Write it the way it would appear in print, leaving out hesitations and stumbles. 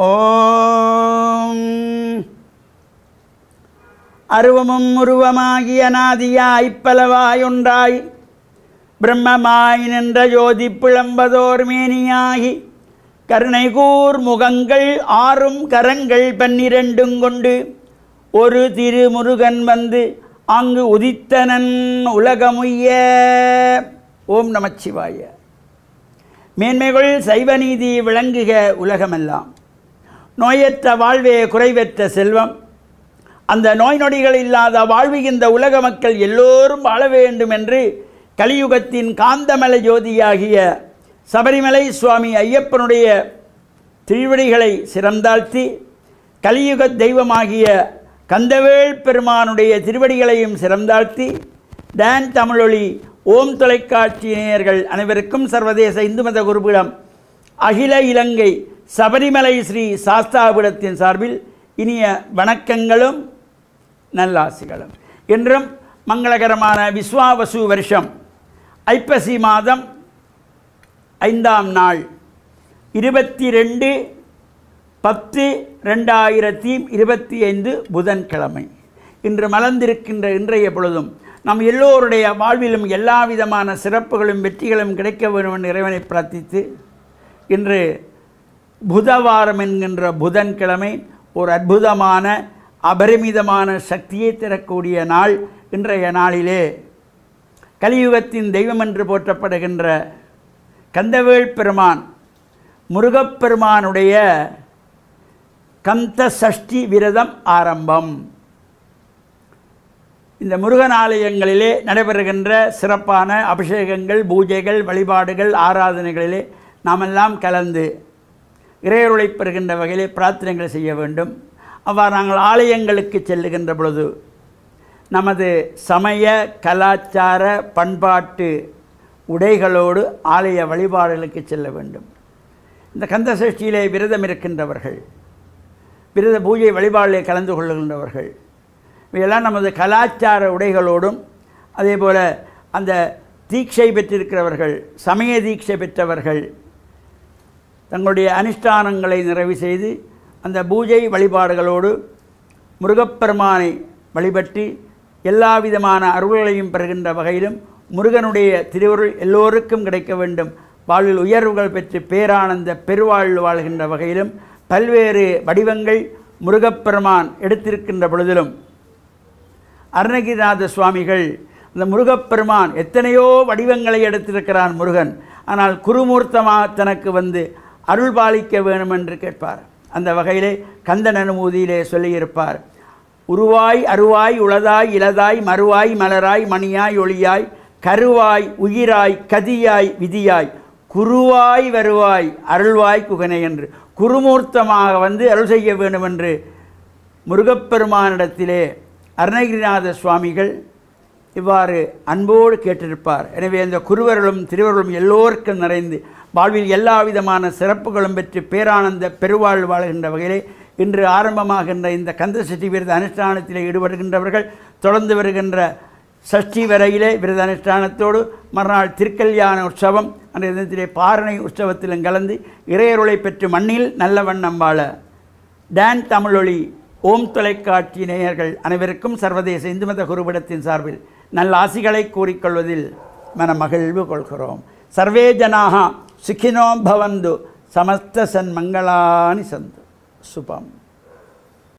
ஓம் அருவமும் உருவமாகிய அநாதியாய் பலவாயொன்றாய் பிரம்மமாய் நின்ற ஜோதி பிளம்பதோர் மேனியாகி கருணைகூர் முகங்கள் 6 கரங்கள் 12 கொண்டு ஒரு திருமுருகன் வந்து அங்கு உதித்தனன் உலகமுய்ய. ஓம் நமச்சிவாய. மேன்மைகள் சைவநீதி விளங்குக உலகமெல்லாம். நோயற்ற வாழ்வே குறைவற்ற செல்வம். அந்த நோய் நொடிகள் இல்லாத வாழ்வு இந்த உலக மக்கள் எல்லோரும் வாழ வேண்டும் என்று கலியுகத்தின் காந்தமலை ஜோதியாகிய சபரிமலை சுவாமி ஐயப்பனுடைய திருவடிகளை சிறந்தாழ்த்தி கலியுக தெய்வமாகிய கந்தவேள் பெருமானுடைய திருவடிகளையும் சிறந்தாழ்த்தி டான் தமிழொலி ஓம் தொலைக்காட்சி நேயர்கள் அனைவருக்கும் சர்வதேச இந்து மத குருபீடம் அகில இலங்கை சபரிமலை ஸ்ரீ சாஸ்தாபீடத்தின் சார்பில் இனிய வணக்கங்களும் நல்லாசிகளும். என்றும் மங்களகரமான விஸ்வாவசு வருஷம் ஐப்பசி மாதம் 5ஆம் நாள் 22/10/2025 புதன்கிழமை. இன்று மலர்ந்திருக்கின்ற இன்றைய பொழுதும் நம் எல்லோருடைய வாழ்விலும் எல்லா விதமான சிறப்புகளும் வெற்றிகளும் கிடைக்க வேண்டும் என்று இறைவனை பிரார்த்தித்து இன்று புதவாரம் என்கின்ற புதன்கிழமை ஒரு அற்புதமான அபரிமிதமான சக்தியை தரக்கூடிய நாள். இன்றைய நாளிலே கலியுகத்தின் தெய்வம் என்று போற்றப்படுகின்ற கந்தவேள் பெருமான் முருகப்பெருமானுடைய கந்த சஷ்டி விரதம் ஆரம்பம். இந்த முருகன் ஆலயங்களிலே நடைபெறுகின்ற சிறப்பான அபிஷேகங்கள், பூஜைகள், வழிபாடுகள், ஆராதனைகளிலே நாமெல்லாம் கலந்து இறையருளை பெறுகின்ற வகையிலே பிரார்த்தனைகளை செய்ய வேண்டும். அவ்வாறு நாங்கள் ஆலயங்களுக்கு செல்லுகின்ற பொழுது நமது சமய கலாச்சார பண்பாட்டு உடைகளோடு ஆலய வழிபாடுகளுக்கு செல்ல வேண்டும். இந்த கந்த சஷ்டியிலே விரதம் இருக்கின்றவர்கள், விரத பூஜை வழிபாடிலே கலந்து கொள்ளுகின்றவர்கள் இவையெல்லாம் நமது கலாச்சார உடைகளோடும் அதே போல் அந்த தீட்சை பெற்றிருக்கிறவர்கள், சமய தீட்சை பெற்றவர்கள் தங்களுடைய அனுஷ்டானங்களை நிறைவு செய்து அந்த பூஜை வழிபாடுகளோடு முருகப்பெருமானை வழிபட்டு எல்லா விதமான அருள்களையும் பெறுகின்ற வகையிலும் முருகனுடைய திருவருள் எல்லோருக்கும் கிடைக்க வேண்டும், வாழ்வில் உயர்வுகள் பெற்று பேரானந்த பெருவாழ்வு வாழ்கின்ற வகையிலும் பல்வேறு வடிவங்கள் முருகப்பெருமான் எடுத்திருக்கின்ற பொழுதிலும் அருணகிரிநாத சுவாமிகள் அந்த முருகப்பெருமான் எத்தனையோ வடிவங்களை எடுத்திருக்கிறான் முருகன். ஆனால் குருமூர்த்தமாக தனக்கு வந்து அருள் பாலிக்க வேண்டும் என்று கேட்பார். அந்த வகையிலே கந்தன் அனுமூதியிலே சொல்லியிருப்பார். உருவாய் அருவாய் உளதாய் இலதாய் மறுவாய் மலராய் மணியாய் ஒளியாய் கருவாய் உயிராய் கதியாய் விதியாய் குருவாய் வருவாய் அருள்வாய் குகனை என்று குருமூர்த்தமாக வந்து அருள் செய்ய வேண்டும் என்று முருகப்பெருமானிடத்திலே அருணகிரிநாத சுவாமிகள் இவ்வாறு அன்போடு கேட்டிருப்பார். எனவே அந்த குருவர்களும் திருவர்களும் எல்லோருக்கும் நிறைந்து வாழ்வில் எல்லா விதமான சிறப்புகளும் பெற்று பேரானந்த பெருவாழ்வு வாழ்கின்ற வகையிலே இன்று ஆரம்பமாகின்ற இந்த கந்த சஷ்டி விரத அனுஷ்டானத்திலே ஈடுபடுகின்றவர்கள் தொடர்ந்து வருகின்ற சஷ்டி வரையிலே விரத அனுஷ்டானத்தோடு மறுநாள் திருக்கல்யாண உற்சவம் அன்றைய தினத்திலே பாரணை உற்சவத்திலும் கலந்து இறையருளை பெற்று மண்ணில் நல்ல வண்ணம் வாழ டான் தமிழொலி ஓம் தொலைக்காட்சி நேயர்கள் அனைவருக்கும் சர்வதேச இந்து மத குருபீடத்தின் சார்பில் நல்ல ஆசிகளை கூறிக்கொள்வதில் மனமகிழ்வு கொள்கிறோம். சர்வே ஜனாக சுகினோ பவந்து சமஸ்த சன்மங்களானி சந்து சுபம்.